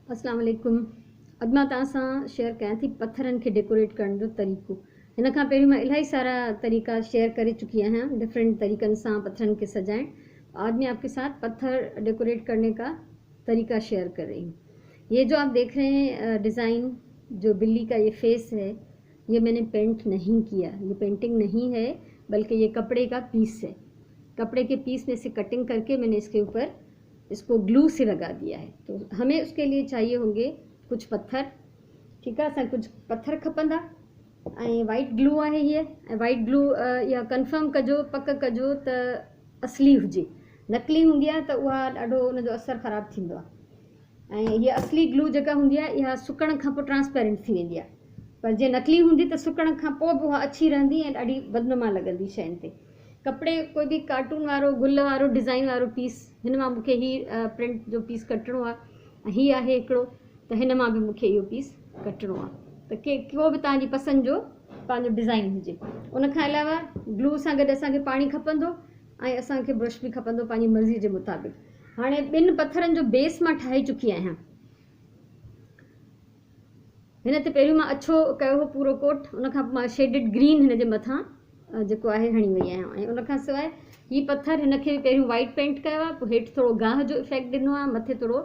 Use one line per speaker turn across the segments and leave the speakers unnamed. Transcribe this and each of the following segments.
अस्सलाम वालेकुम। अॼु मां तव्हां सां शेयर कयां थी पत्थरनि खे डेकोरेट करण जो तरीक़ो। हिन खां पहिरीं मां इलाही सारा तरीक़ा शेयर करे चुकी आहियां, डिफरेंट तरीक़नि सां पत्थरनि खे सजाएं। आज मैं आपके साथ पत्थर डेकोरेट करने का तरीका शेयर कर रही हूँ। ये जो आप देख रहे हैं डिज़ाइन, जो बिल्ली का ये फेस है, ये मैंने पेंट नहीं किया, ये पेंटिंग नहीं है, बल्कि ये कपड़े का पीस है। कपड़े के पीस में से कटिंग करके मैंने इसके ऊपर इसको ग्लू से लगा दिया है। तो हमें उसके लिए चाहिए होंगे कुछ पत्थर, ठीक है। असां कुछ पत्थर खपंदा ऐं वाइट ग्लू आहे हीअ। ऐं वाइट ग्लू इहा कंफर्म कजो, पक कजो त असली हुजे। नकली हूंदी आहे त उहा ॾाढो उनजो असरु ख़राबु थींदो आहे। ऐं हीअ असली ग्लू जेका हूंदी आहे इहा सुकण खां पोइ ट्रांसपेरेंट थी वेंदी आहे, पर जे नकली हूंदी त सुकण खां पोइ बि उहा अछी रहंदी ऐं ॾाढी बदनुमा लॻंदी शयुनि ते। कपिड़े कोई भी कार्टून वारो, गुल वारो, डिज़ाइन वारो पीस, हिन मां मूंखे हीअ प्रिंट जो पीस कटिणो आहे। हीअ आहे हिकिड़ो, त हिन मां बि मूंखे इहो पीस कटिणो आहे। त को बि तव्हांजी पसंदि जो पंहिंजो डिज़ाइन हुजे। उन खां अलावा ग्लू सां गॾु असांखे पाणी खपंदो ऐं असांखे ब्रश बि खपंदो पंहिंजी मर्ज़ी जे मुताबिक़। हाणे ॿिनि पत्थरनि जो बेस मां ठाहे चुकी आहियां। हिन ते पहिरियों मां अछो कयो हो पूरो कोट, उन खां पोइ मां शेडिड ग्रीन हिन जे मथां जेको आहे हणी वई आहियां। ऐं उन खां सवाइ हीअ पत्थर, हिन खे पहिरियों वाइट पेंट कयो आहे, पोइ हेठि थोरो गाह जो इफेक्ट ॾिनो आहे, मथे थोरो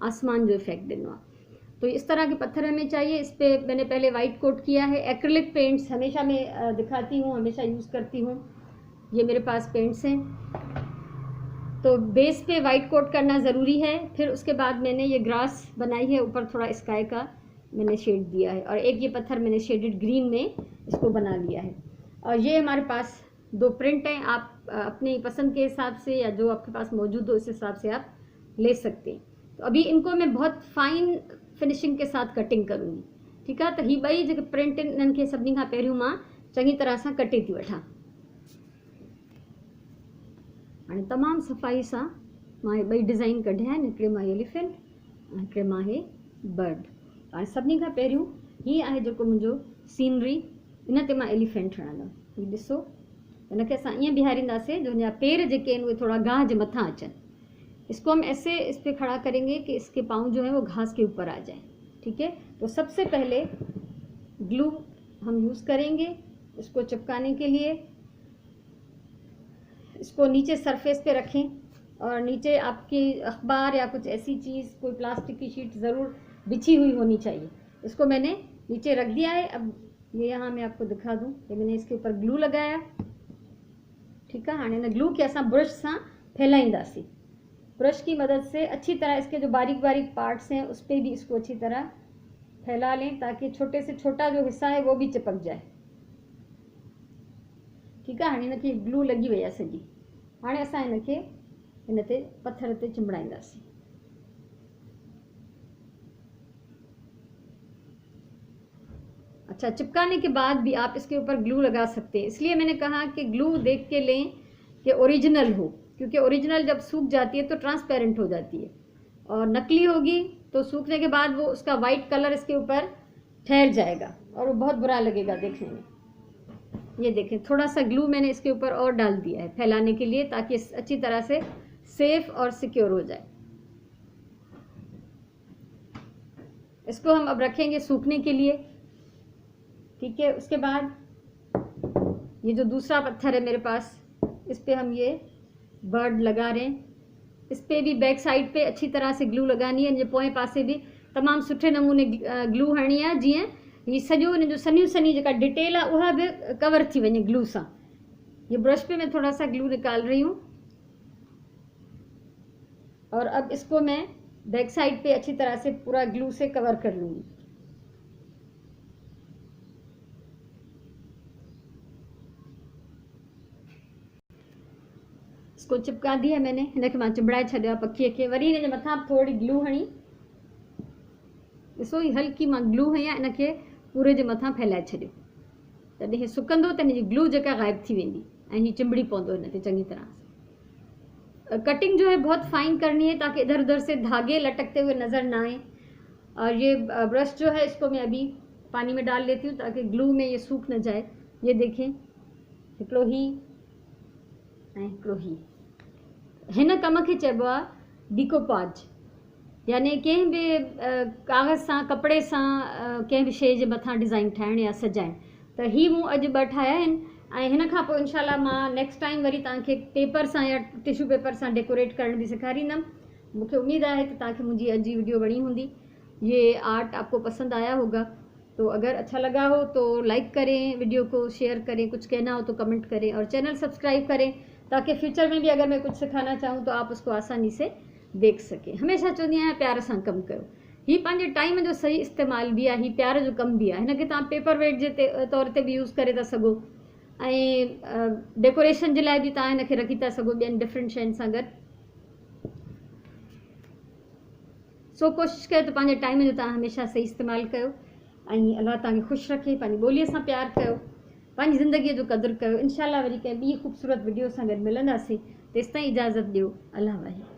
आसमान जो इफेक्ट ॾिनो आहे। तो इस तरह के पत्थर हमें चाहिए। इस पे मैंने पहले वाइट कोट किया है। एक्रिलिक पेंट्स हमेशा मैं दिखाती हूँ, हमेशा यूज़ करती हूँ। ये मेरे पास पेंट्स हैं। तो बेस पे वाइट कोट करना ज़रूरी है। फिर उसके बाद मैंने ये ग्रास बनाई है, ऊपर थोड़ा स्काई का मैंने शेड दिया है, और एक ये पत्थर मैंने शेडेड ग्रीन में इसको बना लिया है। और ये हमारे पास दो प्रिंट हैं। आप अपनी पसंद के हिसाब से या जो आपके पास मौजूद हो उस हिसाब से आप ले सकते हैं। तो अभी इनको मैं बहुत फाइन फिनिशिंग के साथ कटिंग करूँगी, ठीक है। तो ही ॿई जेके प्रिंट इन्हनि खे सभिनी खां पहिरियों मां चङी तरह सां कटे थी वठां। हाणे तमामु सफ़ाई सां मां ॿई डिज़ाइन कढिया आहिनि। हिकिड़े मां एलिफेंट ऐं हिकिड़े मां हे बर्ड। हाणे सभिनी खां पहिरियों हीअ आहे जेको मुंहिंजो सीनरी, इन ते मां एलिफेंट हणंदमि। हीअ ॾिसो, हिनखे असां ईअं बीहारींदासीं जो हिनजा पेर जेके आहिनि उहे थोड़ा गाह जे मथां अचनि। इसको हम ऐसे इस पर खड़ा करेंगे कि इसके पाँव जो है वो घास के ऊपर आ जाए, ठीक है। तो सबसे पहले ग्लू हम यूज़ करेंगे इसको चिपकाने के लिए। इसको नीचे सरफेस पे रखें, और नीचे आपकी अखबार या कुछ ऐसी चीज़, कोई प्लास्टिक की शीट ज़रूर बिछी हुई होनी चाहिए। इसको मैंने नीचे रख दिया है। अब ये यहाँ मैं आपको दिखा दूँ कि मैंने इसके ऊपर ग्लू लगाया, ठीक है। हाँ, इन ग्लू के असां ब्रश सां फैलाईंदासीं। ब्रश की मदद से अच्छी तरह इसके जो बारीक बारीक पार्ट्स हैं उस पर भी इसको अच्छी तरह फैला लें, ताकि छोटे से छोटा जो हिस्सा है वो भी चिपक जाए, ठीक है। हाँ, इनके ग्लू लगी वही है सजी। हाँ, असां इनके इन ते पत्थर ते चिंबड़ाईंदासीं। अच्छा, चिपकाने के बाद भी आप इसके ऊपर ग्लू लगा सकते हैं। इसलिए मैंने कहा कि ग्लू देख के लें कि ओरिजिनल हो, क्योंकि ओरिजिनल जब सूख जाती है तो ट्रांसपेरेंट हो जाती है, और नकली होगी तो सूखने के बाद वो उसका वाइट कलर इसके ऊपर ठहर जाएगा और वो बहुत बुरा लगेगा देखने में। ये देखें, थोड़ा सा ग्लू मैंने इसके ऊपर और डाल दिया है फैलाने के लिए, ताकि अच्छी तरह से सेफ और सिक्योर हो जाए। इसको हम अब रखेंगे सूखने के लिए, ठीक है। उसके बाद ये जो दूसरा पत्थर है मेरे पास, इस पे हम ये बर्ड लगा रहे हैं। इस पे भी बैक साइड पे अच्छी तरह से ग्लू लगानी है। इन पोएं पासे भी तमामु सुठे नमूने ग्लू हणणी आहे, जीअं हीअ सॼो इन जो सन्ही सन्ही जेका डिटेल आहे उहा बि कवर थी वञे ग्लू सां। ये ब्रश पे मैं थोड़ा सा ग्लू निकाल रही हूँ, और अब इसको मैं बैक साइड पे अच्छी तरह से पूरा ग्लू से कवर कर लूँगी। इसको चिपका दिया मैंने, हिनखे मां चिंबड़ाए छॾियो आहे पखीअ खे। वरी हिन जे मथां थोरी ग्लू हणी, ॾिसो ही हल्की मां ग्लू हई आहे, इनखे पूरे जे मथां फैलाए छॾियो। जॾहिं हीअ सुकंदो त हिनजी ग्लू जेका ग़ाइब थी वेंदी ऐं हीअ चिंबड़ी पवंदो हिन ते चङी तरह से। कटिंग जो है बहुत फाइन करनी है, ताकि इधर उधर से धागे लटकते हुए नज़र ना आए। और ये ब्रश जो है इसको मैं अभी पानी में डाल लेती हूँ, ताकि ग्लू में ये सूख न जाए। ये देखें, हिकिड़ो ही ऐं हिकिड़ो ही। हिन कम खे चइबो आहे डीकोपाज। यानी कंहिं बि कागज़ सां कपिड़े सां कंहिं बि शइ जे मथां डिज़ाइन ठाहिण या सजाइण। त ही मूं अॼु 2 ठाहिया आहिनि ऐं हिन खां पोइ इंशाल्लाह मां नेक्स्ट टाइम वरी तव्हांखे पेपर सां या टिश्यू पेपर सां डेकोरेट करण बि सेखारींदमि। मुझे उम्मीद है कि तव्हांखे मुंहिंजी अॼु जी वीडियो वणी होंगी। ये आर्ट आपको पसंद आया होगा, तो अगर अच्छा लगा हो तो लाइक करें, वीडियो को शेयर करें, कुछ कहना हो तो कमेंट करें और चैनल सब्सक्राइब करें, ताकि फ्यूचर में भी अगर मैं कुछ सिखाना चाहूँ तो आप उसको आसानी से देख सकें। हमेशा चवंदी आहियां प्यार सां कमु कयो। ही पंहिंजे टाइम जो सही इस्तेमाल भी आहे, ही प्यार जो कम भी आहे। हिनखे तव्हां पेपर वेट जे तौर ते भी यूज़ करे था सघो ऐं डेकोरेशन जे लाइ भी तव्हां हिनखे रखी था सघो ॿियनि डिफरेंट शयुनि सां गॾु। सो कोशिशि कयो त पंहिंजे टाइम जो तव्हां हमेशा सही इस्तेमालु कयो ऐं अल्लाह तव्हांखे ख़ुशि रखे। पंहिंजी ॿोलीअ सां प्यार कयो, पंहिंजी ज़िंदगीअ जो क़दुरु कयो। इंशाल्लाह वरी कंहिं ॿी ख़ूबसूरत वीडियो सां गॾु मिलंदासीं। तेसिताईं इजाज़त ॾियो। अल्लाह वाहे।